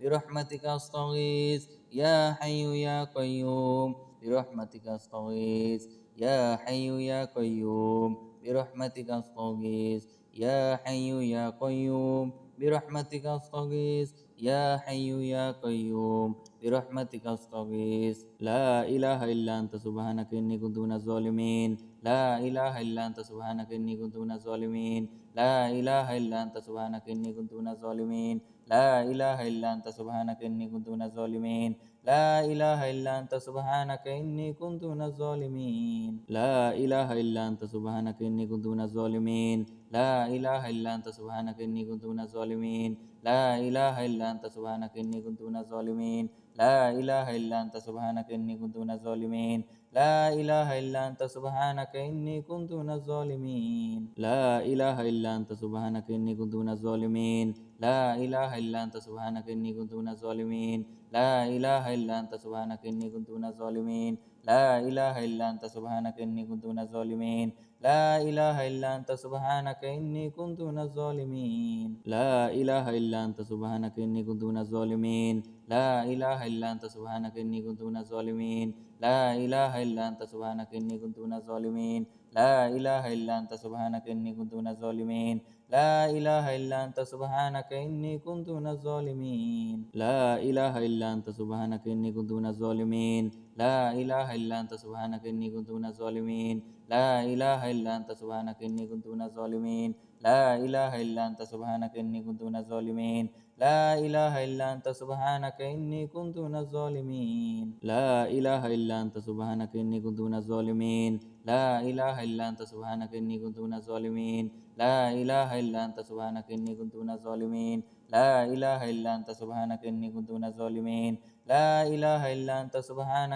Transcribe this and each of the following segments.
برحمتك أستغيث يا حي يا قيوم برحمتك أستغيث يا حي يا قيوم برحمتك أستغيث يا حي يا قيوم برحمتك أستغيث يا حي يا قيوم برحمتك أستغيث لا إله إلا أنت سبحانك إني كنت من الظالمين لا إله إلا أنت سبحانك إني كنت من الظالمين لا إله إلا أنت سبحانك إني كنت من الظالمين لا إله إلا أنت سبحانك إني كنت من الظالمين لا إله إلا أنت سبحانك إني كنت من الظالمين لا إله إلا أنت سبحانك إني كنت من الظالمين لا إله إلا أنت سبحانك إني كنت من الظالمين لا إله إلا أنت سبحانك إني كنت من الظالمين لا إله إلا أنت سبحانك إني كنت من الظالمين لا إله إلا أنت سبحانك إني كنت من الظالمين لا إله إلا أنت سبحانك إني كنت من الظالمين لا إله إلا أنت سبحانك إني كنت من الظالمين لا إله إلا أنت سبحانك إني كنت من الظالمين لا إله إلا أنت سبحانك إني كنت من الظالمين لا إله إلا أنت سبحانك إني كنت من الظالمين لا إله إلا أنت سبحانك إني كنت من الظالمين لا إله إلا أنت سبحانك إني كنت من الظالمين لا إله إلا أنت سبحانك إني كنت من الظالمين لا إله إلا أنت سبحانك إني كنت من الظالمين لا إله إلا أنت سبحانك إني كنت من الظالمين لا إله إلا أنت سبحانك إني كنت من الظالمين لا إله إلا أنت سبحانك إني كنت من الظالمين لا إله إلا أنت سبحانك إني كنت من الظالمين لا إله إلا أنت سبحانك إني كنت من الظالمين لا إله إلا أنت سبحانك إني كنت من الظالمين لا إله إلا أنت سبحانك إني كنت من الظالمين لا إله إلا أنت سبحانك إني كنت من الظالمين لا إله إلا أنت سبحانك إني كنت من الظالمين لا إله إلا أنت سبحانك إني كنت من الظالمين لا إله إلا أنت سبحانك إني كنت من الظالمين لا إله إلا أنت سبحانك إني كنت من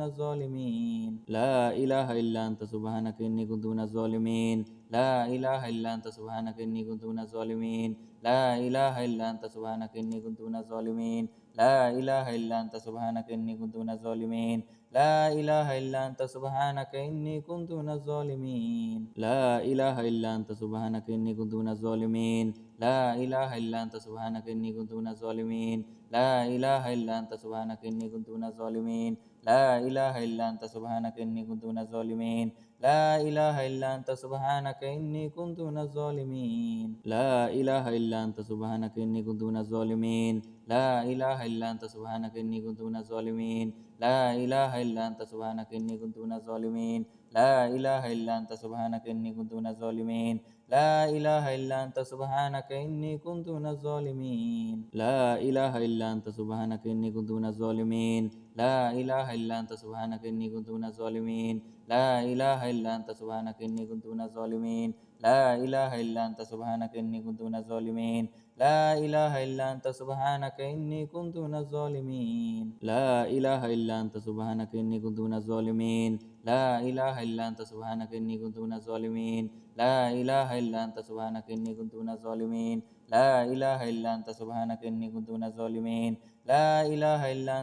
الظالمين لا إله إلا أنت سبحانك إني كنت من الظالمين لا إله إلا أنت سبحانك إني كنت من الظالمين لا إله إلا أنت سبحانك إني كنت من الظالمين لا إله إلا أنت سبحانك إني كنت من الظالمين لا إله إلا أنت سبحانك إني كنت من الظالمين لا إله إلا أنت سبحانك إني كنت من الظالمين لا إله إلا أنت سبحانك إني كنت من الظالمين لا إله إلا أنت سبحانك إني كنت من الظالمين لا إله إلا أنت سبحانك إني كنت من الظالمين لا إله إلا أنت سبحانك إني كنت من الظالمين لا إله إلا أنت سبحانك إني كنت من الظالمين لا إله إلا أنت سبحانك إني كنت من الظالمين لا إله إلا أنت سبحانك إني كنت من الظالمين لا إله إلا أنت سبحانك إني كنت من الظالمين لا إله إلا أنت سبحانك إني كنت من الظالمين لا إله إلا أنت سبحانك إني كنت من الظالمين لا إله إلا أنت سبحانك إني كنت من الظالمين لا إله إلا أنت سبحانك إني كنت من الظالمين لا إله إلا أنت سبحانك إني كنت من الظالمين لا إله إلا أنت سبحانك إني كنت من الظالمين لا إله إلا أنت سبحانك إني كنت من الظالمين لا إله إلا أنت سبحانك إني كنت من الظالمين لا إله إلا أنت سبحانك إني كنت من الظالمين لا إله إلا أنت سبحانك إني كنت من الظالمين لا إله إلا أنت سبحانك إني كنت من الظالمين لا إله إلا أنت سبحانك إني كنت من الظالمين لا إله إلا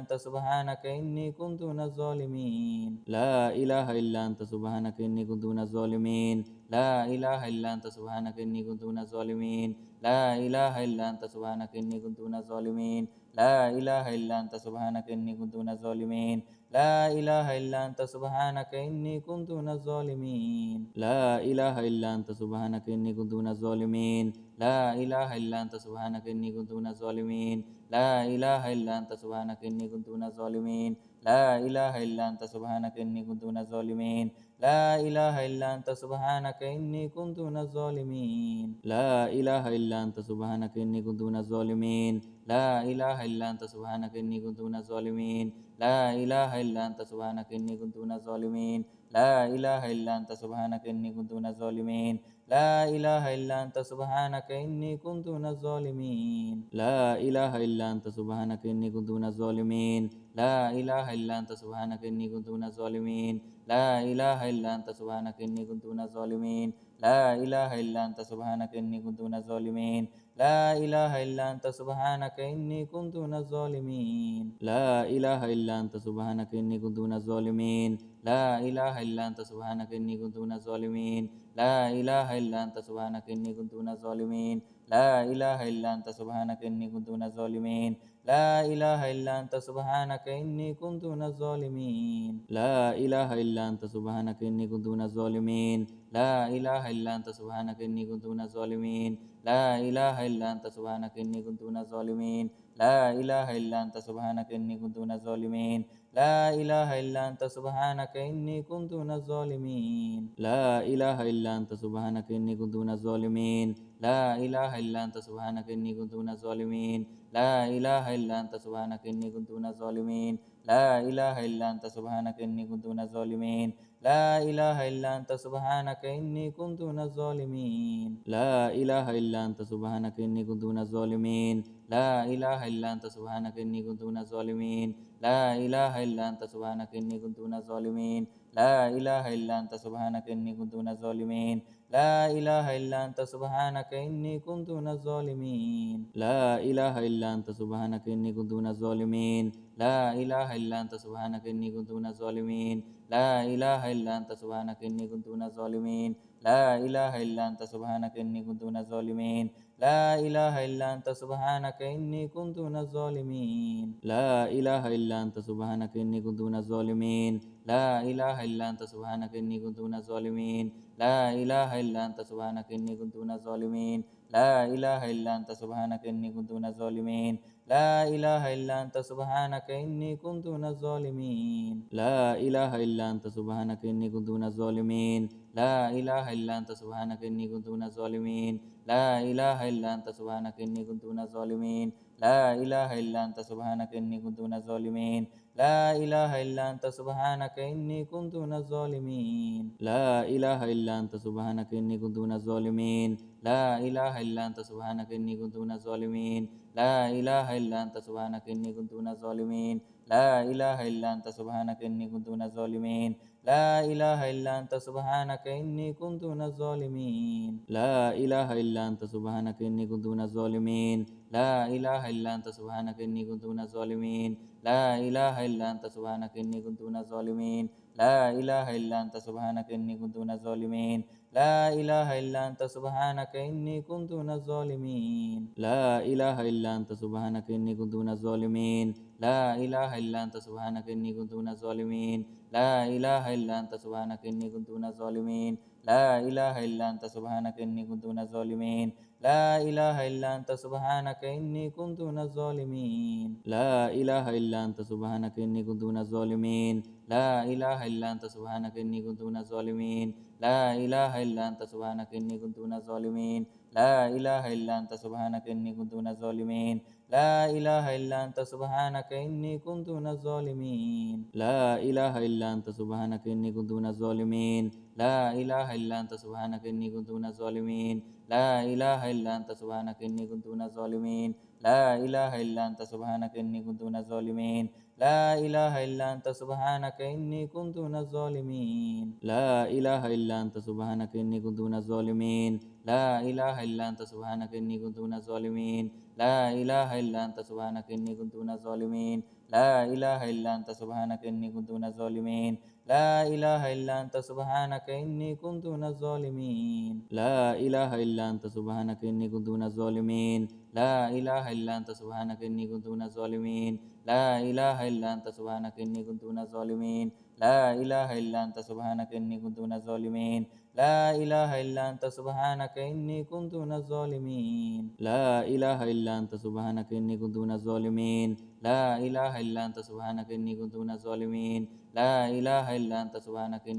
أنت سبحانك إني كنت من الظالمين لا إله إلا أنت سبحانك إني كنت من الظالمين لا إله إلا أنت سبحانك إني كنت من الظالمين لا إله إلا أنت سبحانك إني كنت من الظالمين لا إله إلا أنت سبحانك إني كنت من الظالمين لا إله إلا أنت سبحانك إني كنت من الظالمين لا إله إلا أنت سبحانك إني كنت من الظالمين لا إله إلا أنت سبحانك إني كنت من الظالمين لا إله إلا أنت سبحانك إني كنت من الظالمين لا إله إلا أنت سبحانك إني كنت من الظالمين لا إله إلا أنت سبحانك إني كنت من الظالمين لا إله إلا أنت سبحانك إني كنت من الظالمين لا إله إلا أنت سبحانك إني كنت من الظالمين لا إله إلا أنت سبحانك إني كنت من الظالمين لا إله إلا أنت سبحانك إني كنت من الظالمين لا إله إلا أنت سبحانك إني كنت من الظالمين لا إله إلا أنت سبحانك إني كنت من الظالمين لا إله إلا أنت سبحانك إني كنت من الظالمين لا إله إلا أنت سبحانك إني كنت من الظالمين لا إله إلا أنت سبحانك إني كنت من الظالمين لا إله إلا أنت سبحانك إني كنت من الظالمين لا إله إلا أنت سبحانك إني كنت من الظالمين لا إله إلا أنت سبحانك إني كنت من الظالمين لا إله إلا أنت سبحانك إني كنت من الظالمين لا إله إلا أنت سبحانك إني كنت من الظالمين لا إله إلا أنت سبحانك إني كنت من الظالمين لا إله إلا أنت سبحانك إني كنت من الظالمين لا إله إلا أنت سبحانك إني كنت من الظالمين لا إله إلا أنت سبحانك إني كنت من الظالمين لا إله إلا أنت سبحانك إني كنت من الظالمين لا إله إلا أنت سبحانك إني كنت من الظالمين لا إله إلا أنت سبحانك إني كنت من الظالمين لا إله إلا أنت سبحانك إني كنت من الظالمين لا إله إلا أنت سبحانك إني كنت من الظالمين لا إله إلا أنت سبحانك إني كنت من الظالمين لا إله إلا أنت سبحانك إني كنت من الظالمين لا إله إلا أنت سبحانك إني كنت من الظالمين لا إله إلا أنت سبحانك إني كنت من الظالمين لا إله إلا أنت سبحانك إني كنت من الظالمين لا إله إلا أنت سبحانك إني كنت من الظالمين لا إله إلا أنت سبحانك إني كنت من الظالمين لا إله إلا أنت سبحانك إني كنت من الظالمين لا إله إلا أنت سبحانك إني كنت من الظالمين لا إله إلا أنت سبحانك إني كنت من الظالمين لا إله إلا أنت سبحانك إني كنت من الظالمين لا إله إلا أنت سبحانك إني كنت من الظالمين لا إله إلا أنت سبحانك إني كنت من الظالمين لا إله إلا أنت سبحانك إني كنت من الظالمين لا إله إلا أنت سبحانك إني كنت من الظالمين لا إله إلا أنت سبحانك إني كنت من الظالمين لا إله إلا أنت سبحانك إني كنت من الظالمين لا إله إلا أنت سبحانك إني كنت من الظالمين لا إله إلا أنت سبحانك إني كنت من الظالمين لا إله إلا أنت سبحانك إني كنت من الظالمين لا إله إلا أنت سبحانك إني كنت من الظالمين لا إله إلا أنت سبحانك إني كنت من الظالمين لا إله إلا أنت سبحانك إني كنت من الظالمين لا إله إلا أنت سبحانك إني كنت من الظالمين لا إله إلا أنت سبحانك إني كنت من الظالمين لا إله إلا أنت سبحانك إني كنت من الظالمين لا إله إلا أنت سبحانك إني كنت من الظالمين لا إله إلا أنت سبحانك إني كنت من الظالمين لا إله إلا أنت سبحانك إني كنت من الظالمين لا إله إلا أنت سبحانك إني كنت من الظالمين لا إله إلا أنت سبحانك إني كنت من الظالمين لا إله إلا أنت سبحانك إني كنت من الظالمين لا إله إلا أنت سبحانك إني كنت من الظالمين لا إله إلا أنت سبحانك إني كنت من الظالمين لا إله إلا أنت سبحانك إني كنت من الظالمين لا إله إلا أنت سبحانك إني كنت من الظالمين لا إله إلا أنت سبحانك إني كنت من الظالمين لا إله إلا أنت سبحانك إني كنت من الظالمين لا إله إلا أنت سبحانك إني كنت من الظالمين لا إله إلا أنت سبحانك إني كنت من الظالمين لا إله إلا أنت سبحانك إني كنت من الظالمين لا إله إلا أنت سبحانك إني كنت من الظالمين لا إله إلا أنت سبحانك إني كنت من الظالمين لا إله إلا أنت سبحانك إني كنت من الظالمين لا إله إلا أنت سبحانك إني كنت من الظالمين لا إله إلا أنت سبحانك إني كنت من الظالمين لا إله إلا أنت سبحانك إني كنت من الظالمين لا إله إلا أنت سبحانك إني كنت من الظالمين لا إله إلا أنت سبحانك إني كنت من الظالمين لا إله إلا أنت سبحانك إني كنت من الظالمين لا إله إلا أنت سبحانك إني كنت من الظالمين لا إله إلا أنت سبحانك إني كنت من الظالمين لا إله إلا أنت سبحانك إني كنت من الظالمين لا إله إلا أنت سبحانك إني كنت من الظالمين لا إله إلا أنت سبحانك إني كنت من الظالمين لا إله إلا أنت سبحانك إني كنت من الظالمين لا إله إلا أنت سبحانك إني كنت من الظالمين لا إله إلا أنت سبحانك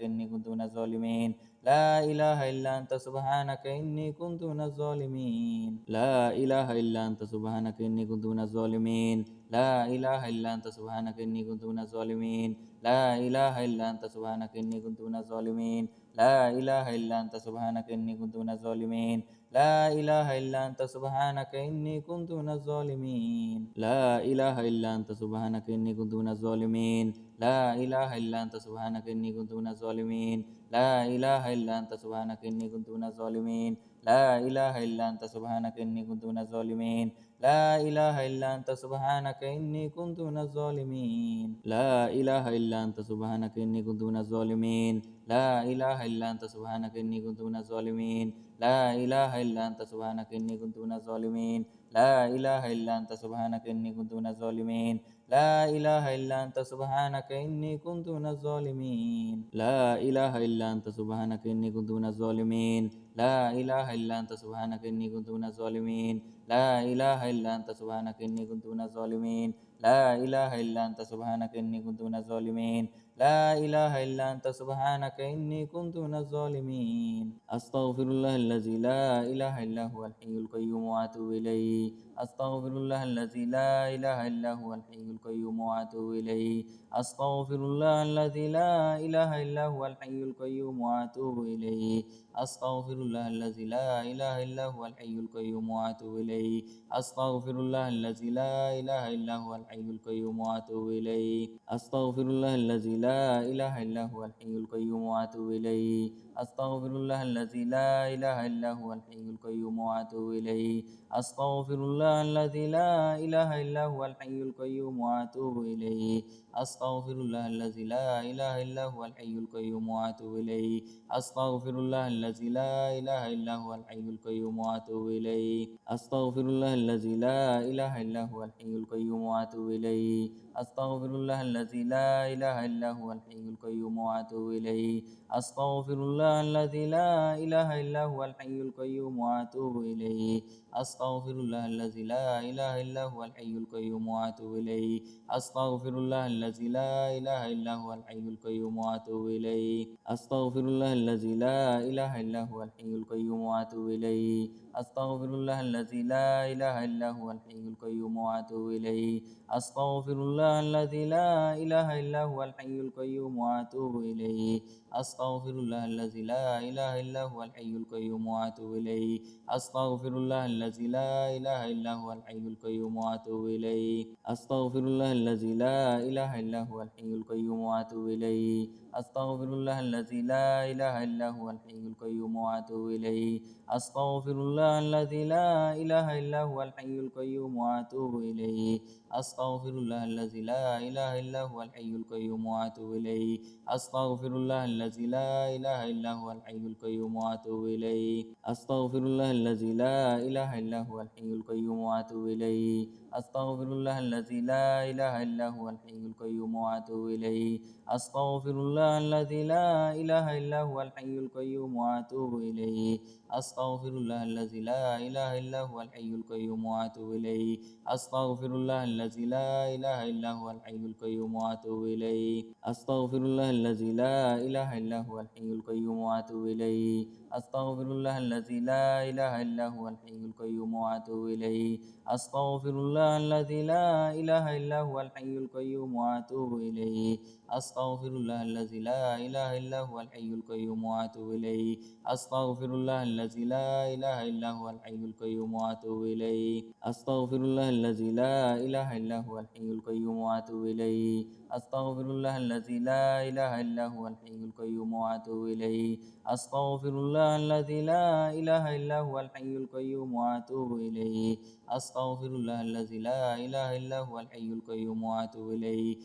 إني كنت من الظالمين لا إله إلا أنت سبحانك إني كنت من الظالمين لا إله إلا أنت سبحانك إني كنت من الظالمين لا إله إلا أنت سبحانك إني كنت من الظالمين لا إله إلا أنت سبحانك إني كنت من الظالمين لا إله إلا أنت سبحانك إني كنت من الظالمين لا إله إلا أنت سبحانك إني كنت من الظالمين لا إله إلا أنت سبحانك إني كنت من الظالمين لا إله إلا أنت سبحانك إني كنت من الظالمين لا إله إلا أنت سبحانك إني كنت من الظالمين لا إله إلا أنت سبحانك إني كنت من الظالمين لا إله إلا أنت سبحانك إني كنت من الظالمين لا إله إلا أنت سبحانك إني كنت من الظالمين لا إله إلا أنت سبحانك إني كنت من الظالمين لا إله إلا أنت سبحانك إني كنت من الظالمين لا إله إلا أنت سبحانك إني كنت من الظالمين لا إله إلا أنت سبحانك إني كنت من الظالمين لا إله إلا أنت سبحانك إني كنت من الظالمين لا إله إلا أنت سبحانك إني كنت من الظالمين لا إله إلا أنت سبحانك إني كنت من الظالمين لا إله إلا أنت سبحانك إني كنت من الظالمين لا إله إلا أنت سبحانك إني كنت من الظالمين أستغفر الله الذي لا إله إلا هو الحي القيوم وأتوب إليه أستغفر الله الذي لا إله إلا هو الحي القيوم وأتوب إليه أستغفر الله الذي لا إله إلا هو الحي القيوم وأتوب إليه أستغفر الله الذي لا إله إلا هو الحي القيوم وأتوب إليه أستغفر الله الذي لا إله إلا هو الحي القيوم وأتوب إليه أستغفر الله الذي لا إله إلا هو الحي القيوم وأتوب إليه أستغفر الله الذي لا إله إلا هو الحي القيوم وأتوب إليه أستغفر الله الذي لا إله إلا هو الحي القيوم وأتوب إليه أستغفر الله الذي لا إله إلا هو الحي القيوم وأتوب إليه أستغفر الله الذي لا إله إلا هو الحي القيوم وأتوب إليه أستغفر الله الذي لا إله إلا هو الحي القيوم وأتوب إليه أستغفر الله الذي لا إله إلا هو الحي القيوم وأتوب إليه أستغفر الله الذي لا إله إلا هو الحي القيوم وأتوب إليه أستغفر الله الذي لا إله إلا هو الحي القيوم وأتوب إليه أستغفر الله الذي لا إله إلا هو الحي القيوم وأتوب إليه أستغفر الله الذي لا إله إلا هو الحي القيوم وأتوب إليه أستغفر الله الذي لا إله إلا هو الحي القيوم وأتوب إليه أستغفر الله الذي لا إله إلا هو الحي القيوم وأتوب إليه أستغفر الله الذي لا إله إلا هو الحي القيوم وأتوب إليه أستغفر الله الذي لا إله إلا هو الحي القيوم وأتوب إليه أستغفر الله الذي لا إله إلا هو الحي القيوم وأتوب إليه أستغفر الله الذي لا إله إلا هو الحي القيوم وأتوب إليه أستغفر الله الذي لا إله إلا هو الحي القيوم وأتوب إليه أستغفر الله الذي لا إله إلا هو الحي القيوم وأتوب إليه أستغفر الله الذي لا إله إلا هو الحي القيوم وأتوب إليه أستغفر الله الذي لا إله إلا هو الحي القيوم وأتوب إليه أستغفر الله الذي لا إله إلا هو الحي القيوم وأتوب إليه أستغفر الله الذي لا إله إلا هو الحي القيوم وأتوب إليه أستغفر الله الذي لا إله إلا هو الحي القيوم وأتوب إليه أستغفر الله الذي لا إله إلا هو الحي القيوم وأتوب إليه أستغفر الله الذي لا إله إلا هو الحي القيوم وأتوب إليه أستغفر الله الذي لا إله إلا هو الحي القيوم وأتوب إليه أستغفر الله الذي لا إله إلا هو الحي القيوم وأتوب إليه أستغفر الله الذي لا إله إلا هو الحي القيوم وأتوب إليه أستغفر الله الذي لا إله إلا هو الحي القيوم وأتوب إليه أستغفر الله الذي لا إله إلا هو الحي القيوم وأتوب إليه أستغفر الله الذي لا إله إلا هو الحي القيوم وأتوب إليه أستغفر الله الذي لا إله إلا هو الحي القيوم وأتوب إليه أستغفر الله الذي لا إله إلا هو الحي القيوم وأتوب إليه أستغفر الله الذي لا إله إلا هو الحي القيوم وأتوب إليه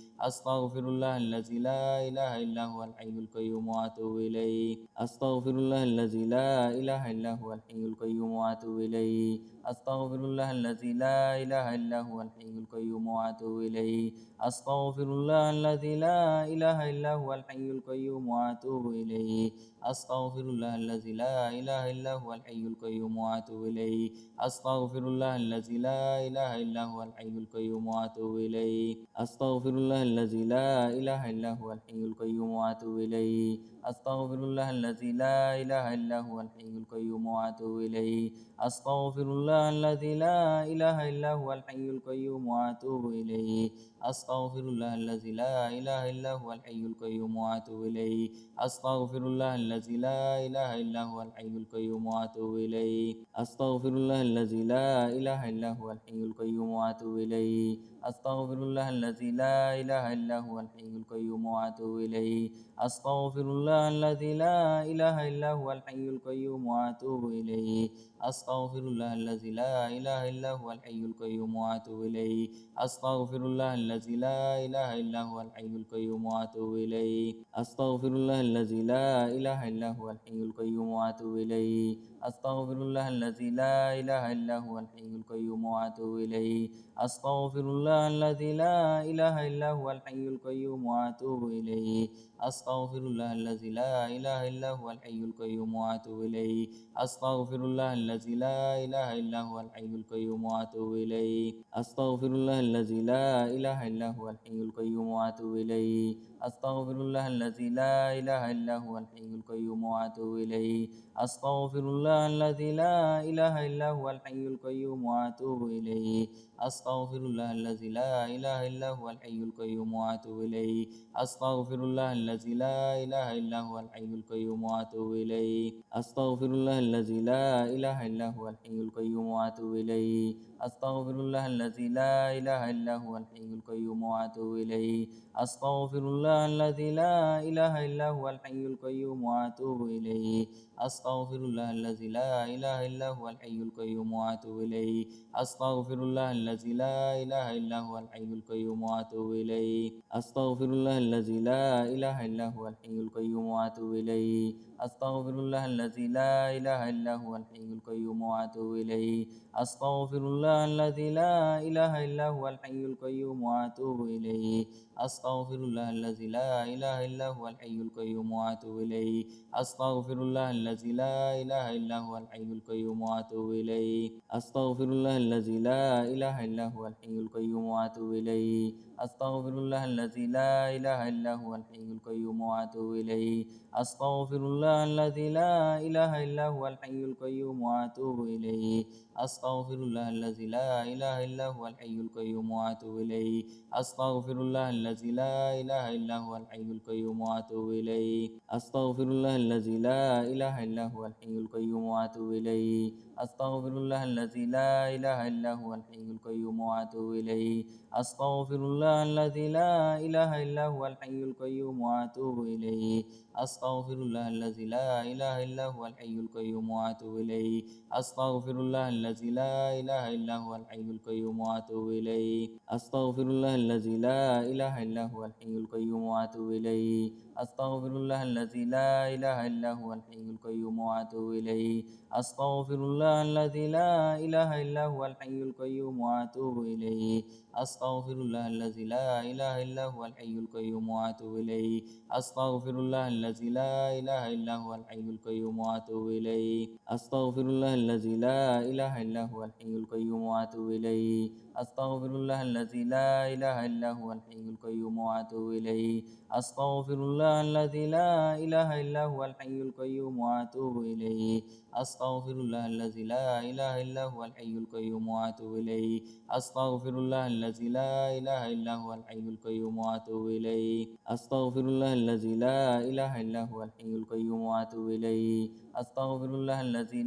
أستغفر الله الذي لا إله إلا هو الحي القيوم وأتوب إليه أستغفر الله الذي لا إله إلا هو الحي القيوم وأتوب إليه أستغفر الله الذي لا إله إلا هو الحي القيوم وأتوب إليه أستغفر الله الذي لا إله إلا هو الحي القيوم وأتوب إليه أستغفر الله الذي لا إله إلا هو الحي القيوم وأتوب إليه أستغفر الله الذي لا إله إلا هو الحي القيوم وأتوب إليه أستغفر الله الذي لا إله إلا هو الحي القيوم وأتوب إليه أستغفر الله الذي لا إله إلا هو الحي القيوم وأتوب إليه أستغفر الله الذي لا إله إلا هو الحي القيوم وأتوب إليه أستغفر الله الذي لا إله إلا هو الحي القيوم وأتوب إليه أستغفر الله الذي لا إله إلا هو الحي القيوم وأتوب إليه أستغفر الله الذي لا إله إلا هو الحي القيوم وأتوب إليه أستغفر الله الذي لا إله إلا هو الحي القيوم وأتوب إليه أستغفر الله الذي لا إله إلا هو الحي القيوم وأتوب إليه أستغفر الله الذي لا إله إلا هو الحي القيوم وأتوب إليه أستغفر الله الذي لا إله إلا هو الحي القيوم وأتوب إليه أستغفر الله الذي لا إله إلا هو الحي القيوم وأتوب إليه أستغفر الله الذي لا إله إلا هو الحي القيوم وأتوب إليه أستغفر الله الذي لا إله إلا هو الحي القيوم وأتوب إليه أستغفر الله الذي لا إله إلا هو الحي القيوم وأتوب إليه أستغفر الله الذي لا إله إلا هو الحي القيوم وأتوب إليه أستغفر الله الذي لا إله إلا هو الحي القيوم وأتوب إليه أستغفر الله الذي لا إله إلا هو الحي القيوم وأتوب إليه أستغفر الله الذي لا إله إلا هو الحي القيوم وأتوب إليه أستغفر الله الذي لا إله إلا هو الحي القيوم وأتوب إليه أستغفر الله الذي لا إله إلا هو الحي القيوم وأتوب إليه أستغفر الله الذي لا إله إلا هو الحي القيوم وأتوب إليه أستغفر الله الذي لا إله إلا هو الحي القيوم وأتوب إليه أستغفر الله الذي لا إله إلا هو الحي القيوم وأتوب إليه أستغفر الله الذي لا إله إلا هو الحي القيوم وأتوب إليه أستغفر الله الذي لا إله إلا هو الحي القيوم وأتوب إليه أستغفر الله الذي لا إله إلا هو الحي القيوم وأتوب إليه أستغفر الله الذي لا إله إلا هو الحي القيوم وأتوب إليه أستغفر الله الذي لا إله إلا هو الحي القيوم وأتوب إليه أستغفر الله الذي لا إله إلا هو الحي القيوم وأتوب إليه أستغفر الله الذي لا إله إلا هو الحي القيوم وأتوب إليه أستغفر الله الذي لا إله إلا هو الحي القيوم وأتوب إليه أستغفر الله الذي لا إله إلا هو الحي القيوم وأتوب إليه أستغفر الله الذي لا إله إلا هو الحي القيوم وأتوب إليه أستغفر الله الذي لا إله إلا هو الحي القيوم وأتوب إليه أستغفر الله الذي لا إله إلا هو الحي القيوم وأتوب إليه أستغفر الله الذي لا إله إلا هو الحي القيوم وأتوب إليه أستغفر الله الذي لا إله إلا هو الحي القيوم وأتوب إليه أستغفر الله الذي لا إله إلا هو الحي القيوم وأتوب إليه أستغفر الله الذي لا إله إلا هو الحي القيوم وأتوب إليه أستغفر الله الذي لا إله إلا هو الحي القيوم وأتوب إليه أستغفر الله الذي لا إله إلا هو الحي القيوم وأتوب إليه أستغفر الله الذي لا إله إلا هو الحي القيوم وأتوب إليه أستغفر الله الذي لا إله إلا هو الحي القيوم وأتوب إليه أستغفر الله الذي لا إله إلا هو الحي القيوم وأتوب إليه أستغفر الله الذي لا إله إلا هو الحي القيوم وأتوب إليه أستغفر الله الذي لا إله إلا هو الحي القيوم وأتوب إليه أستغفر الله الذي لا إله إلا هو الحي القيوم وأتوب إليه أستغفر الله الذي لا إله إلا هو الحي القيوم وأتوب إليه أستغفر الله الذي لا إله إلا هو الحي القيوم وأتوب إليه أستغفر الله الذي لا إله إلا هو الحي القيوم وأتوب إليه أستغفر الله الذي لا إله إلا هو الحي القيوم وأتوب إليه أستغفر الله الذي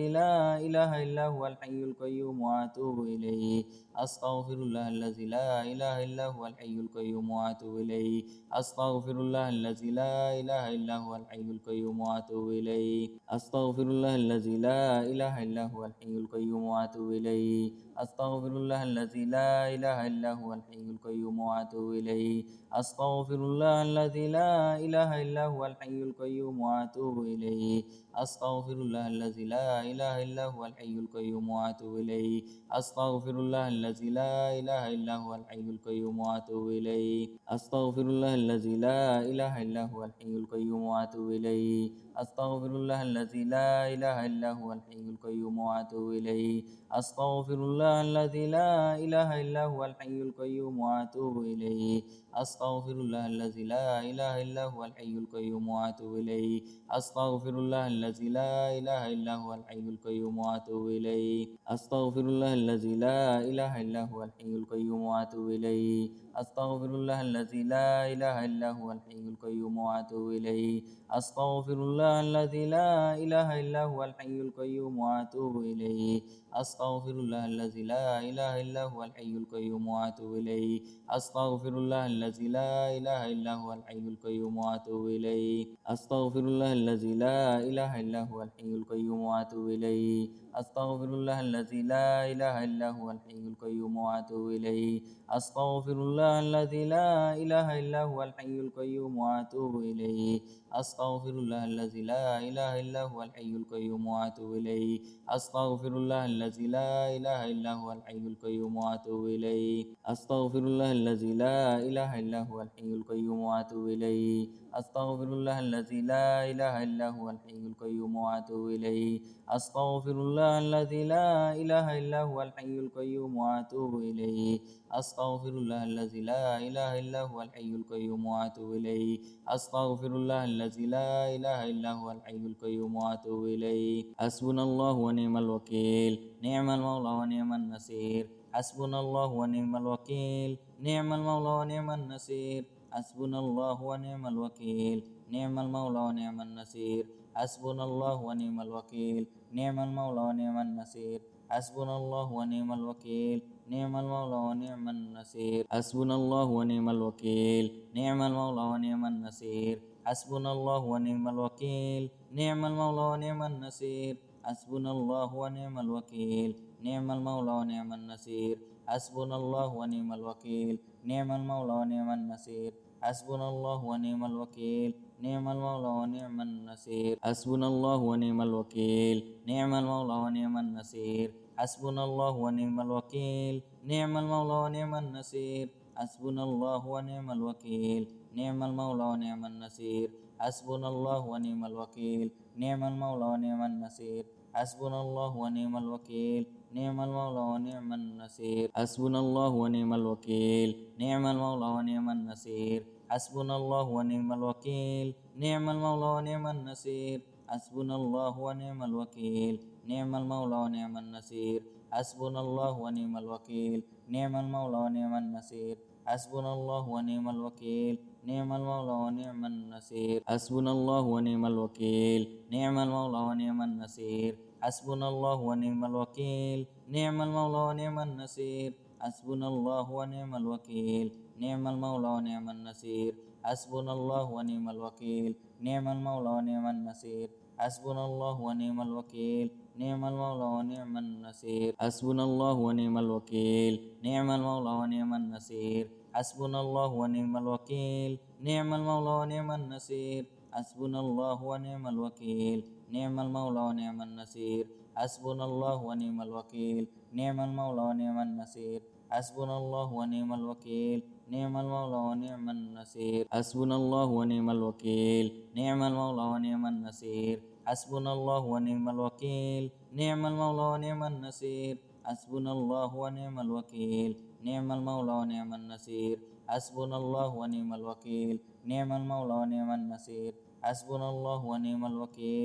لا إله إلا هو الحي القيوم وأتوب إليه أستغفر الله الذي لا إله إلا هو الحي القيوم وأتوب إليه أستغفر الله الذي لا إله إلا هو الحي القيوم وأتوب إليه أستغفر الله الذي لا إله إلا هو الحي القيوم وأتوب إليه أستغفر الله الذي لا إله إلا هو الحي القيوم وأتوب إليه أستغفر الله الذي لا إله إلا هو الحي القيوم وأتوب إليه أستغفر الله الذي لا إله إلا هو الحي القيوم وأتوب إليه أستغفر الله الذي لا إله إلا هو الحي القيوم وأتوب إليه أستغفر الله الذي لا إله إلا هو الحي القيوم وأتوب إليه أستغفر الله الذي لا إله إلا هو الحي القيوم وأتوب إليه أستغفر الله الذي لا إله إلا هو الحي القيوم وأتوب إليه أستغفر الله الذي لا إله إلا هو الحي القيوم وأتوب إليه أستغفر الله الذي لا إله إلا هو الحي القيوم وأتوب إليه أستغفر الله الذي لا إله إلا هو الحي القيوم وأتوب إليه أستغفر الله الذي لا إله إلا هو الحي القيوم وأتوب إليه أستغفر الله الذي لا إله إلا هو الحي القيوم وأتوب إليه أستغفر الله الذي لا إله إلا هو الحي القيوم وأتوب إليه أستغفر الله الذي لا إله إلا هو الحي القيوم وأتوب إليه أستغفر الله الذي لا إله إلا هو الحي القيوم وأتوب إليه أستغفر الله الذي لا إله إلا هو الحي القيوم وأتوب إليه أستغفر الله الذي لا إله إلا هو الحي القيوم وأتوب إليه أستغفر الله الذي لا إله إلا هو الحي القيوم وأتوب إليه أستغفر الله الذي لا إله إلا هو الحي القيوم وأتوب إليه أستغفر الله الذي لا إله إلا هو الحي القيوم وأتوب إليه أستغفر الله الذي لا إله إلا هو الحي القيوم وأتوب إليه أستغفر الله الذي لا إله إلا هو الحي القيوم وأتوب إليه أستغفر الله الذي لا إله إلا هو الحي القيوم وأتوب إليه أستغفر الله الذي لا إله إلا هو الحي القيوم وأتوب إليه حسبنا الله ونعم الوكيل نعم المولى ونعم النصير حسبنا الله ونعم الوكيل نعم المولى ونعم النصير حسبنا الله ونعم الوكيل نعم المولى ونعم النصير حسبنا الله ونعم الوكيل نعم المولى ونعم النصير حسبنا الله ونعم الوكيل نعم المولى ونعم النصير حسبنا الله ونعم الوكيل نعم المولى ونعم النصير حسبنا الله ونعم الوكيل نعم المولى ونعم النصير حسبنا الله ونعم الوكيل نعم المولى ونعم النصير حسبنا الله ونعم الوكيل نعم المولى ونعم النصير حسبنا الله ونعم الوكيل نعم المولى ونعم النصير حسبنا الله ونعم الوكيل نعم المولى ونعم النصير حسبنا الله ونعم الوكيل نعم المولى ونعم النصير حسبنا الله ونعم الوكيل نعم المولى ونعم النصير حسبنا الله ونعم الوكيل نعم المولى ونعم النصير حسبنا الله ونعم الوكيل نعم المولى ونعم النصير حسبنا الله ونعم الوكيل نعم المولى ونعم النصير حسبنا الله ونعم الوكيل نعم المولى ونعم النصير حسبنا الله ونعم الوكيل نعم المولى ونعم النصير حسبنا الله ونعم الوكيل نعم المولى ونعم النصير حسبنا الله ونعم الوكيل نعم المولى ونعم النصير حسبنا الله ونعم الوكيل نعم المولى ونعم النصير حسبنا الله ونعم الوكيل نعم المولى ونعم النصير حسبنا الله ونعم الوكيل نعم المولى ونعم النصير حسبنا الله ونعم الوكيل نعم المولى ونعم النصير حسبنا الله ونعم الوكيل نعم المولى ونعم النصير حسبنا الله ونعم الوكيل نعم المولى ونعم النصير حسبنا الله ونعم الوكيل نعم المولى ونعم النصير حسبنا الله ونعم الوكيل نعم المولى ونعم النصير حسبنا الله ونعم الوكيل نعم المولى ونعم النصير حسبنا الله ونعم الوكيل نعم المولى ونعم النصير حسبنا الله ونعم الوكيل نعم المولى ونعم النصير حسبنا الله ونعم الوكيل نعم المولى ونعم النصير حسبنا الله ونعم الوكيل نعم المولى ونعم النصير حسبنا الله ونعم الوكيل نعم المولى ونعم النصير حسبنا الله ونعم الوكيل نعم المولى ونعم النصير حسبنا الله ونعم الوكيل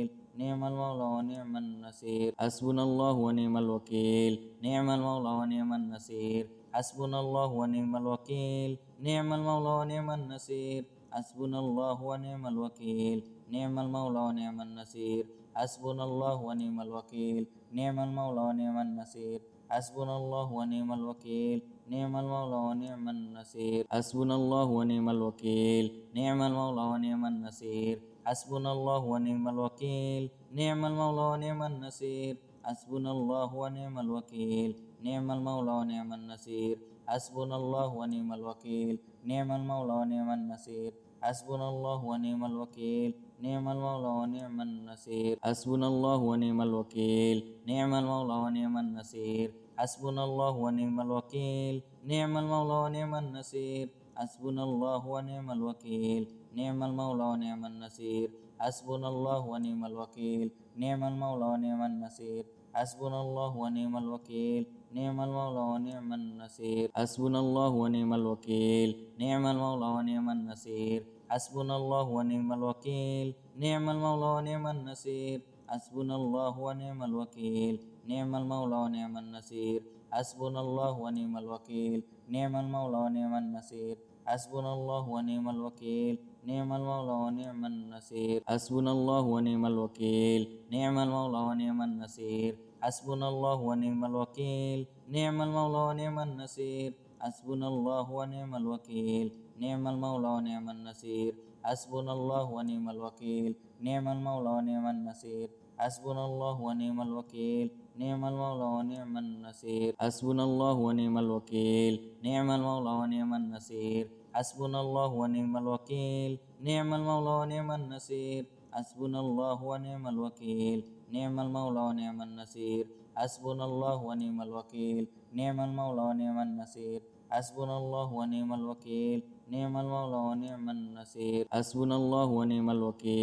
نعم المولى ونعم النصير حسبنا الله ونعم الوكيل نعم المولى ونعم النصير حسبنا الله ونعم الوكيل نعم المولى ونعم النصير حسبنا الله ونعم الوكيل نعم المولى ونعم النصير حسبنا الله ونعم الوكيل نعم المولى ونعم النصير حسبنا الله ونعم الوكيل نعم المولى ونعم النصير حسبنا الله ونعم الوكيل نعم المولى ونعم النصير حسبنا الله ونعم الوكيل نعم المولى ونعم النصير حسبنا الله ونعم الوكيل نعم المولى ونعم النصير حسبنا الله ونعم الوكيل نعم المولى ونعم النصير حسبنا الله ونعم الوكيل نعم المولى ونعم النصير حسبنا الله ونعم الوكيل نعم المولى ونعم النصير حسبنا الله ونعم الوكيل نعم المولى ونعم النصير حسبنا الله ونعم الوكيل نعم المولى ونعم النصير حسبنا الله ونعم الوكيل نعم المولى ونعم النصير حسبنا الله ونعم الوكيل نعم المولى ونعم النصير حسبنا الله ونعم الوكيل نعم المولى ونعم النصير حسبنا الله ونعم الوكيل نعم المولى ونعم النصير حسبنا الله ونعم الوكيل نعم المولى ونعم النصير حسبنا الله ونعم الوكيل نعم المولى ونعم النصير حسبنا الله ونعم الوكيل نعم المولى ونعم النصير حسبنا الله ونعم الوكيل نعم المولى ونعم النصير حسبنا الله ونعم الوكيل نعم المولى ونعم النصير حسبنا الله ونعم الوكيل نعم المولى ونعم النصير حسبنا الله ونعم الوكيل نعم المولى ونعم النصير حسبنا الله ونعم الوكيل نعم المولى ونعم النصير حسبنا الله ونعم الوكيل نعم المولى ونعم النصير حسبنا الله ونعم الوكيل نعم المولى ونعم النصير حسبنا الله ونعم الوكيل نعم المولى ونعم النصير حسبنا الله ونعم الوكيل نعم المولى ونعم النصير حسبنا الله ونعم الوكيل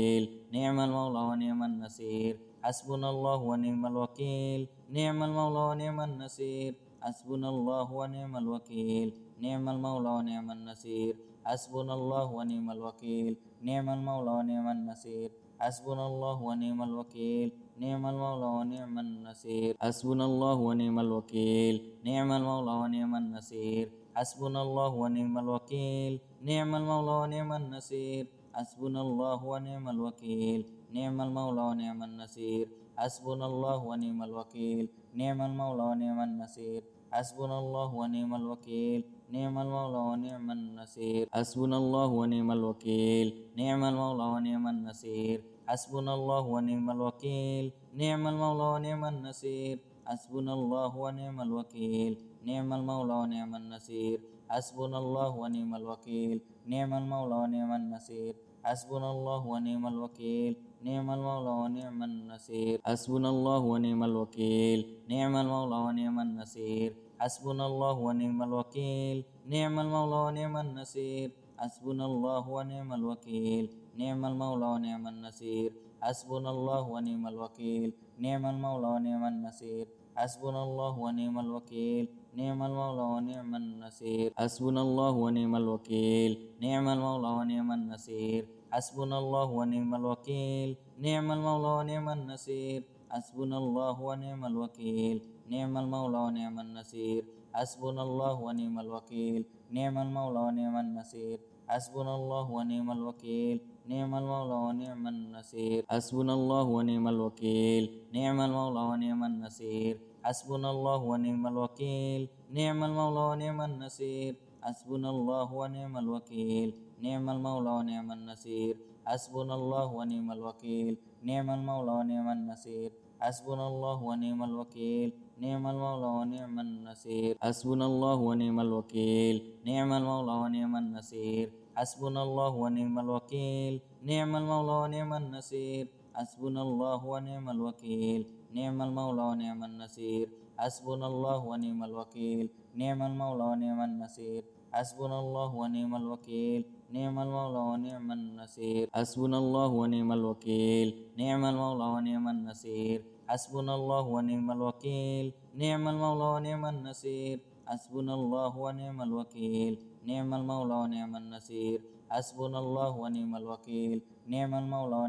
نعم المولى ونعم النصير حسبنا الله ونعم الوكيل نعم المولى ونعم النصير حسبنا الله ونعم الوكيل نعم المولى ونعم النصير حسبنا الله ونعم الوكيل نعم المولى ونعم النصير حسبنا الله ونعم الوكيل نعم المولى ونعم النصير حسبنا الله ونعم الوكيل نعم المولى ونعم النصير حسبنا الله ونعم الوكيل نعم المولى ونعم النصير حسبنا الله ونعم الوكيل نعم المولى ونعم النصير حسبنا الله ونعم الوكيل نعم المولى ونعم النصير حسبنا الله ونعم الوكيل نعم المولى ونعم النصير حسبنا الله ونعم الوكيل نعم المولى ونعم النصير حسبنا الله ونعم الوكيل نعم المولى ونعم النصير حسبنا الله ونعم الوكيل نعم المولى ونعم النصير حسبنا الله ونعم الوكيل نعم المولى ونعم النصير حسبنا الله ونعم الوكيل نعم المولى ونعم النصير حسبنا الله ونعم الوكيل نعم المولى ونعم النصير حسبنا الله ونعم الوكيل نعم المولى ونعم النصير حسبنا الله ونعم الوكيل نعم المولى ونعم النصير حسبنا الله ونعم الوكيل نعم المولى ونعم النصير حسبنا الله ونعم الوكيل نعم المولى ونعم النصير حسبنا الله ونعم الوكيل نعم المولى ونعم النصير حسبنا الله ونعم الوكيل نعم المولى ونعم النصير حسبنا الله ونعم الوكيل نعم المولى ونعم النصير حسبنا الله ونعم الوكيل نعم المولى ونعم النصير حسبنا الله ونعم الوكيل نعم المولى ونعم النصير حسبنا الله ونعم الوكيل نعم المولى ونعم النصير حسبنا الله ونعم الوكيل نعم المولى ونعم النصير حسبنا الله ونعم الوكيل نعم المولى ونعم النصير حسبنا الله ونعم الوكيل نعم المولى ونعم النصير حسبنا الله ونعم الوكيل نعم المولى ونعم النصير حسبنا الله ونعم الوكيل نعم المولى ونعم النصير حسبنا الله ونعم الوكيل نعم المولى ونعم النصير حسبنا الله ونعم الوكيل نعم المولى ونعم النصير حسبنا الله ونعم الوكيل نعم المولى ونعم النصير حسبنا الله ونعم الوكيل نعم المولى ونعم النصير حسبنا الله ونعم الوكيل نعم المولى ونعم النصير حسبنا الله ونعم الوكيل نعم المولى ونعم النصير حسبنا الله ونعم الوكيل نعم المولى ونعم النصير حسبنا الله ونعم الوكيل نعم المولى ونعم النصير حسبنا الله ونعم الوكيل نعم المولى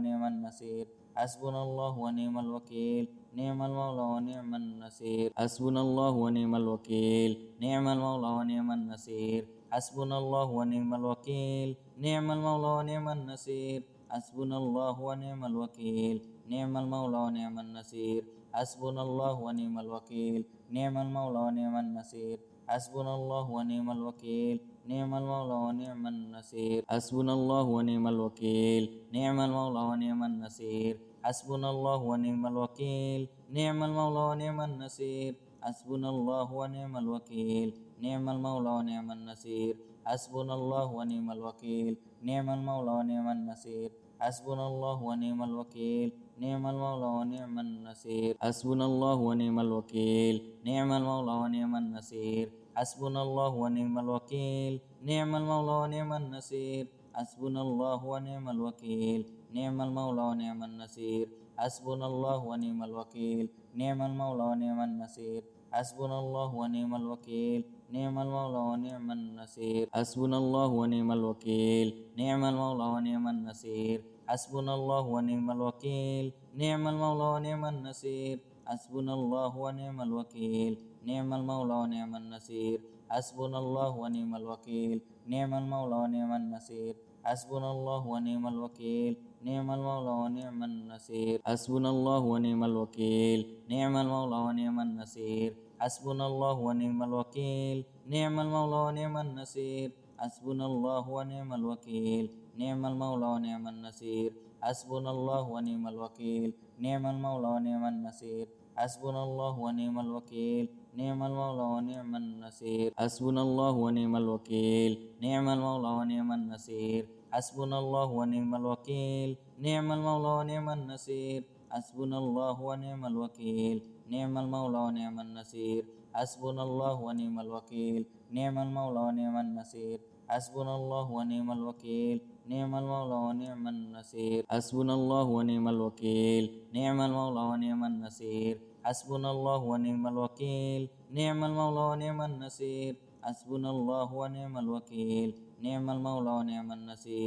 ونعم النصير حسبنا الله ونعم الوكيل نعم المولى ونعم النصير حسبنا الله ونعم الوكيل نعم المولى ونعم النصير حسبنا الله ونعم الوكيل نعم المولى ونعم النصير حسبنا الله ونعم الوكيل نعم المولى ونعم النصير حسبنا الله ونعم الوكيل نعم المولى ونعم النصير حسبنا الله ونعم الوكيل نعم المولى ونعم النصير حسبنا الله ونعم الوكيل نعم المولى ونعم النصير حسبنا الله ونعم الوكيل نعم المولى ونعم النصير حسبنا الله ونعم الوكيل نعم المولى ونعم النصير حسبنا الله ونعم الوكيل نعم المولى ونعم النصير حسبنا الله ونعم الوكيل نعم المولى ونعم النصير حسبنا الله ونعم الوكيل نعم المولى ونعم النصير حسبنا الله ونعم الوكيل نعم المولى ونعم النصير حسبنا الله ونعم الوكيل نعم المولى ونعم النصير حسبنا الله ونعم الوكيل نعم المولى ونعم النصير حسبنا الله ونعم الوكيل نعم المولى ونعم النصير حسبنا الله ونعم الوكيل نعم المولى ونعم النصير حسبنا الله ونعم الوكيل نعم المولى ونعم النصير حسبنا الله ونعم الوكيل نعم المولى ونعم النصير حسبنا الله ونعم الوكيل نعم المولى ونعم النصير حسبنا الله ونعم الوكيل نعم المولى ونعم النصير حسبنا الله ونعم الوكيل نعم المولى ونعم النصير حسبنا الله ونعم الوكيل نعم المولى ونعم النصير حسبنا الله ونعم الوكيل نعم المولى ونعم النصير حسبنا الله ونعم الوكيل نعم المولى ونعم النصير حسبنا الله ونعم الوكيل نعم المولى ونعم النصير حسبنا الله ونعم الوكيل نعم المولى ونعم النصير حسبنا الله ونعم الوكيل نعم المولى ونعم النصير حسبنا الله ونعم الوكيل نعم المولى ونعم النصير حسبنا الله ونعم الوكيل نعم المولى ونعم النصير حسبنا الله ونعم الوكيل نعم المولى ونعم النصير حسبنا الله ونعم الوكيل نعم المولى ونعم النصير حسبنا الله ونعم الوكيل نعم المولى ونعم النصير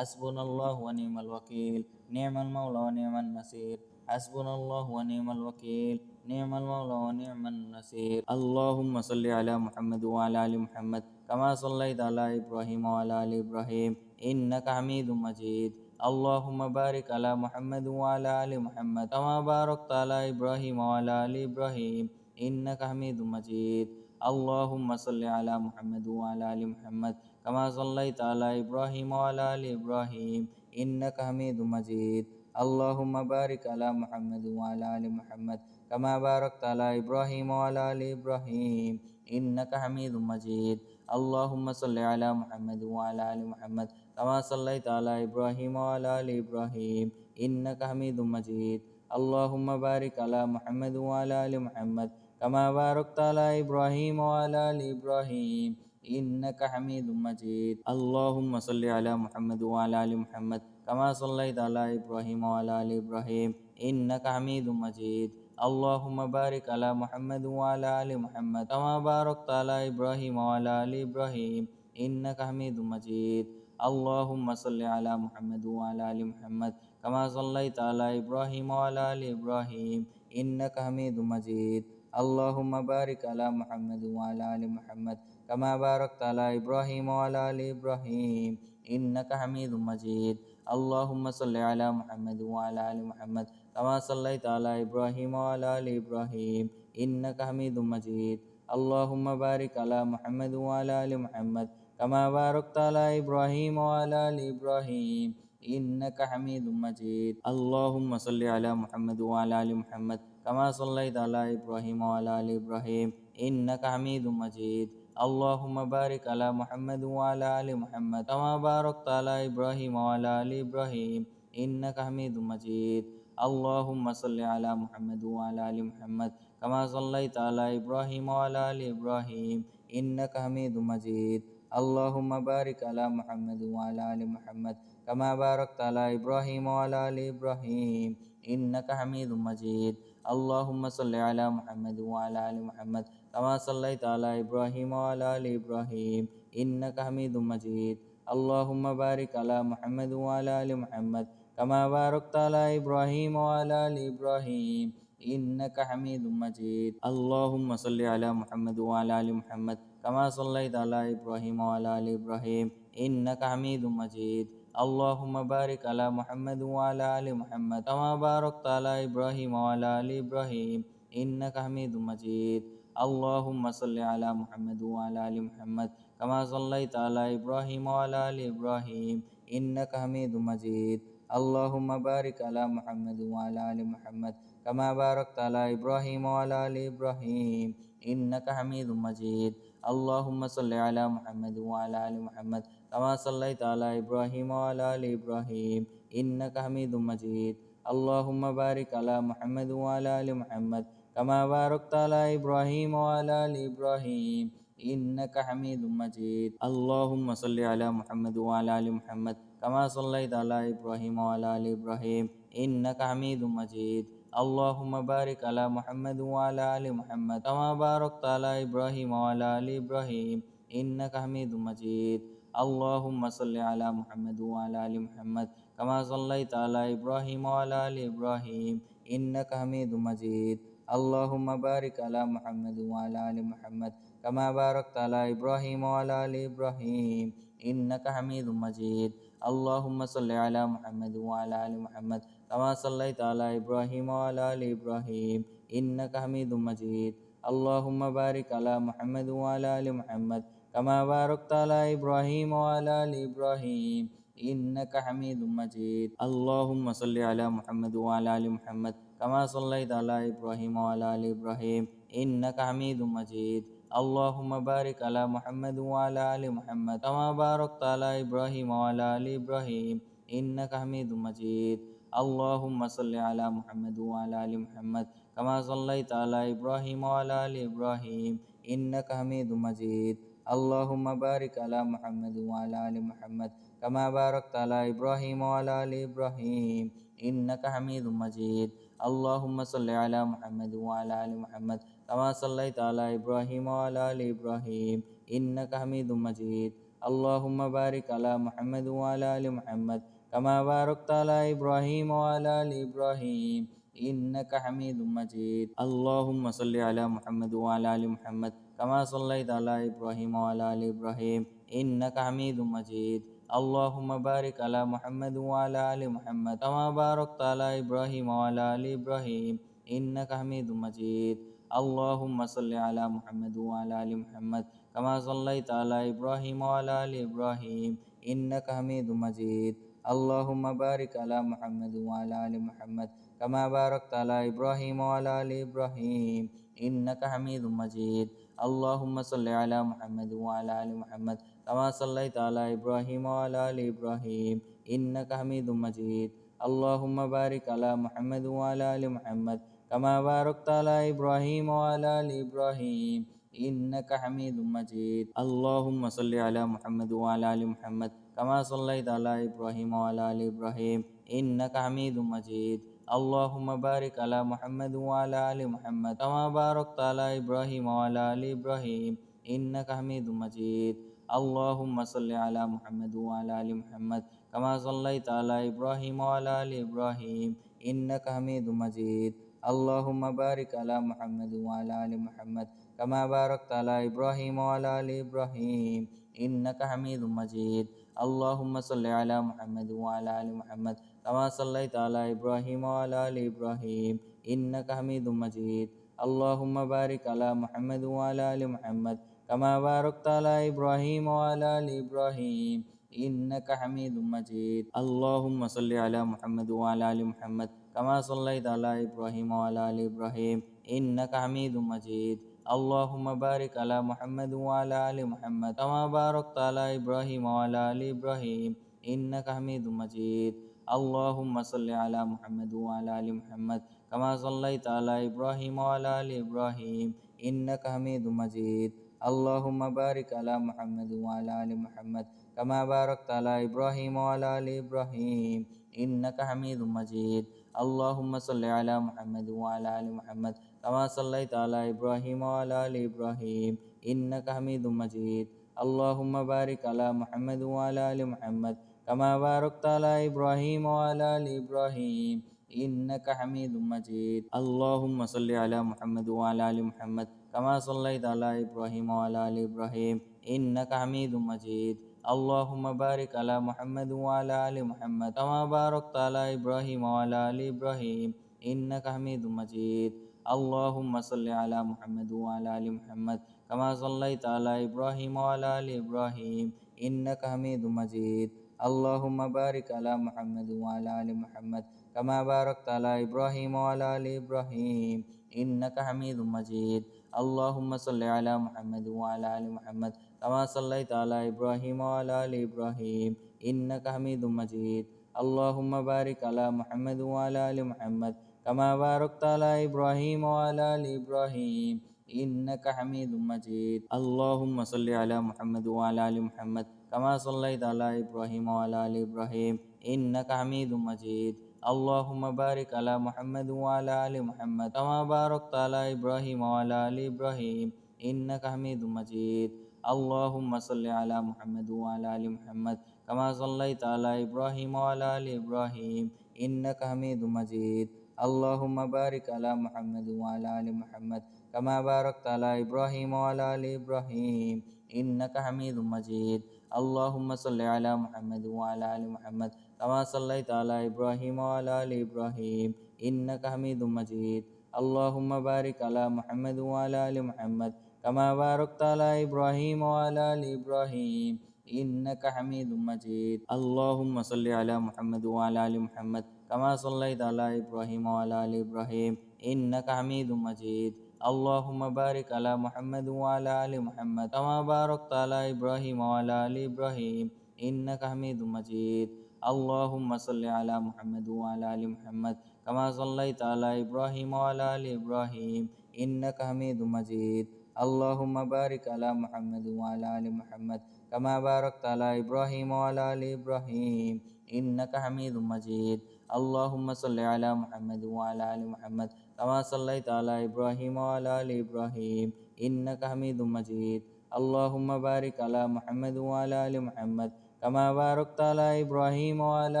حسبنا الله ونعم الوكيل نعم المولى ونعم النصير حسبنا الله ونعم الوكيل نعم المولى ونعم النصير اللهم صل على محمد وعلى ال محمد كما صليت على ابراهيم وعلى ال ابراهيم انك حميد مجيد اللهم بارك على محمد وعلى ال محمد كما باركت على ابراهيم وعلى ال ابراهيم انك حميد مجيد اللهم صل على محمد وعلى ال محمد كما صليت على ابراهيم وعلى ال ابراهيم انك حميد مجيد اللهم بارك على محمد وعلى ال محمد كما باركت على ابراهيم وعلى ال ابراهيم انك حميد مجيد اللهم صل على محمد وعلى ال محمد كما صليت على ابراهيم وعلى ال ابراهيم انك حميد مجيد اللهم بارك على محمد وعلى ال محمد كما باركت على ابراهيم وعلى ال ابراهيم انك حميد مجيد اللهم صل على محمد وعلى ال محمد كما صليت على ابراهيم وعلى ال ابراهيم انك حميد مجيد اللهم بارك على محمد وعلى ال محمد كما باركت على ابراهيم وعلى ال ابراهيم انك حميد مجيد اللهم صل على محمد وعلى ال محمد كما صليت على ابراهيم وعلى ال ابراهيم انك حميد مجيد اللهم بارك على محمد وعلى ال محمد كما باركت على ابراهيم وعلى ال ابراهيم انك حميد مجيد اللهم صل على محمد وعلى ال محمد كما صليت على ابراهيم وعلى ال ابراهيم انك حميد مجيد اللهم بارك على محمد وعلى ال محمد كما باركت على ابراهيم وعلى ال ابراهيم انك حميد مجيد اللهم صل على محمد وعلى ال محمد كما صليت على ابراهيم وعلى ال ابراهيم انك حميد مجيد اللهم بارك على محمد وعلى ال محمد كما باركت على ابراهيم وعلى ال ابراهيم انك حميد مجيد اللهم صل على محمد وعلى ال محمد كما صليت على ابراهيم وعلى ال ابراهيم انك حميد مجيد اللهم بارك على محمد وعلى ال محمد كما باركت على ابراهيم وعلى ال ابراهيم انك حميد مجيد اللهم صل على محمد وعلى ال محمد كما صليت على ابراهيم وعلى ال ابراهيم انك حميد مجيد اللهم بارك على محمد وعلى ال محمد كما باركت على ابراهيم وعلى ال ابراهيم انك حميد مجيد اللهم صل على محمد وعلى ال محمد كما صليت على ابراهيم وعلى ال ابراهيم انك حميد مجيد اللهم بارك على محمد وعلى ال محمد كما باركت على ابراهيم وعلى ال ابراهيم انك حميد مجيد اللهم صل على محمد وعلى ال محمد كما صليت على ابراهيم وعلى ال ابراهيم انك حميد مجيد اللهم بارك على محمد وعلى ال محمد كما باركت على ابراهيم وعلى ال ابراهيم انك حميد مجيد اللهم صل على محمد وعلى ال محمد كما صليت على ابراهيم وعلى ال ابراهيم انك حميد مجيد اللهم بارك على محمد وعلى ال محمد كما باركت على ابراهيم وعلى ال ابراهيم انك حميد مجيد اللهم صل على محمد وعلى ال محمد كما صليت على ابراهيم وعلى ال ابراهيم انك حميد مجيد اللهم بارك على محمد وعلى ال محمد كما باركت على ابراهيم وعلى ال ابراهيم انك حميد مجيد اللهم صل على محمد وعلى ال محمد كما صليت على ابراهيم وعلى ال ابراهيم انك حميد مجيد اللهم بارك على محمد وعلى ال محمد كما باركت على ابراهيم وعلى ال ابراهيم انك حميد مجيد اللهم صل على محمد وعلى آل محمد كما صليت على إبراهيم وعلى آل إبراهيم إنك حميد مجيد اللهم بارك على محمد وعلى آل محمد كما باركت على إبراهيم وعلى آل إبراهيم إنك حميد مجيد اللهم صل على محمد وعلى آل محمد كما صليت على إبراهيم وعلى آل إبراهيم إنك حميد مجيد اللهم بارك على محمد وعلى آل محمد كما باركت على إبراهيم وعلى آل إبراهيم إنك حميد مجيد اللهم صل على محمد وعلى آل محمد كما صليت على إبراهيم وعلى آل إبراهيم إنك حميد مجيد اللهم بارك على محمد وعلى آل محمد كما باركت على إبراهيم وعلى آل إبراهيم إنك حميد مجيد اللهم صل على محمد وعلى آل محمد كما صليت على إبراهيم وعلى آل إبراهيم إنك حميد مجيد اللهم بارك على محمد وعلى آل محمد كما باركت على إبراهيم وعلى آل إبراهيم إنك حميد مجيد اللهم صل على محمد وعلى آل محمد كما صليت على إبراهيم وعلى آل إبراهيم إنك حميد مجيد اللهم بارك على محمد وعلى آل محمد كما باركت على إبراهيم وعلى آل إبراهيم إنك حميد مجيد اللهم صل على محمد وعلى آل محمد كما صليت على إبراهيم وعلى آل إبراهيم إنك حميد مجيد اللهم بارك على محمد وعلى آل محمد كما باركت على إبراهيم وعلى آل إبراهيم إنك حميد مجيد اللهم صل على محمد وعلى آل محمد كما صليت على إبراهيم وعلى آل إبراهيم إنك حميد مجيد اللهم بارك على محمد وعلى آل محمد كما باركت على إبراهيم وعلى آل إبراهيم إنك حميد مجيد اللهم صل على محمد وعلى آل محمد كما صليت على إبراهيم وعلى آل إبراهيم إنك حميد مجيد اللهم بارك على محمد وعلى آل محمد كما باركت على إبراهيم وعلى آل إبراهيم إنك حميد مجيد اللهم صل على محمد وعلى آل محمد كما صليت على إبراهيم وعلى آل إبراهيم إنك حميد مجيد اللهم بارك على محمد وعلى آل محمد كما باركت على إبراهيم وعلى آل إبراهيم إنك حميد مجيد اللهم صل على محمد وعلى آل محمد كما صليت على إبراهيم وعلى آل إبراهيم إنك حميد مجيد اللهم بارك على محمد وعلى آل محمد كما باركت على إبراهيم وعلى آل إبراهيم إنك حميد مجيد اللهم صل على محمد وعلى آل محمد كما صليت على إبراهيم وعلى آل إبراهيم إنك حميد مجيد اللهم بارك على محمد وعلى آل محمد كما باركت على إبراهيم وعلى آل إبراهيم إنك حميد مجيد اللهم صل على محمد وعلى آل محمد كما صليت على إبراهيم وعلى آل إبراهيم إنك حميد مجيد اللهم بارك على محمد وعلى آل محمد كما باركت على إبراهيم وعلى آل إبراهيم إنك حميد مجيد اللهم صل على محمد وعلى آل محمد كما صليت على إبراهيم وعلى آل إبراهيم إنك حميد مجيد اللهم بارك على محمد وعلى آل محمد كما باركت على إبراهيم وعلى آل إبراهيم إنك حميد مجيد اللهم صل على محمد وعلى آل محمد كما صليت على إبراهيم وعلى آل إبراهيم إنك حميد مجيد اللهم بارك على محمد وعلى آل محمد كما باركت على إبراهيم وعلى آل إبراهيم إنك حميد مجيد اللهم صل على محمد وعلى آل محمد كما صليت على إبراهيم وعلى آل إبراهيم إنك حميد مجيد اللهم بارك على محمد وعلى آل محمد كما باركت على إبراهيم وعلى آل إبراهيم إنك حميد مجيد اللهم صل على محمد وعلى آل محمد كما صليت على إبراهيم وعلى آل إبراهيم إنك حميد مجيد اللهم بارك على محمد وعلى آل محمد كما باركت على إبراهيم وعلى آل إبراهيم إنك حميد مجيد اللهم صل على محمد وعلى آل محمد كما صليت على إبراهيم وعلى آل إبراهيم إنك حميد مجيد اللهم بارك على محمد وعلى آل محمد كما باركت على إبراهيم وعلى آل إبراهيم إنك حميد مجيد اللهم صل على محمد وعلى آل محمد كما صليت على إبراهيم وعلى آل إبراهيم إنك حميد مجيد اللهم بارك على محمد وعلى آل محمد كما باركت على إبراهيم وعلى آل إبراهيم إنك حميد مجيد اللهم صل على محمد وعلى آل محمد كما صليت على إبراهيم وعلى آل إبراهيم إنك حميد مجيد اللهم بارك على محمد وعلى آل محمد كما باركت على إبراهيم وعلى آل إبراهيم إنك حميد مجيد اللهم صل على محمد وعلى آل محمد كما صليت على إبراهيم وعلى آل إبراهيم إنك حميد مجيد اللهم بارك على محمد وعلى آل محمد كما باركت على إبراهيم وعلى آل إبراهيم إنك حميد مجيد اللهم صل على محمد وعلى آل محمد كما صليت على إبراهيم وعلى آل إبراهيم إنك حميد مجيد اللهم بارك على محمد وعلى آل محمد كما باركت على إبراهيم وعلى آل إبراهيم إنك حميد مجيد اللهم صل على محمد وعلى آل محمد كما صليت على إبراهيم وعلى آل إبراهيم إنك حميد مجيد اللهم بارك على محمد وعلى آل محمد كما باركت على إبراهيم وعلى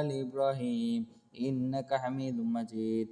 آل إبراهيم إنك حميد مجيد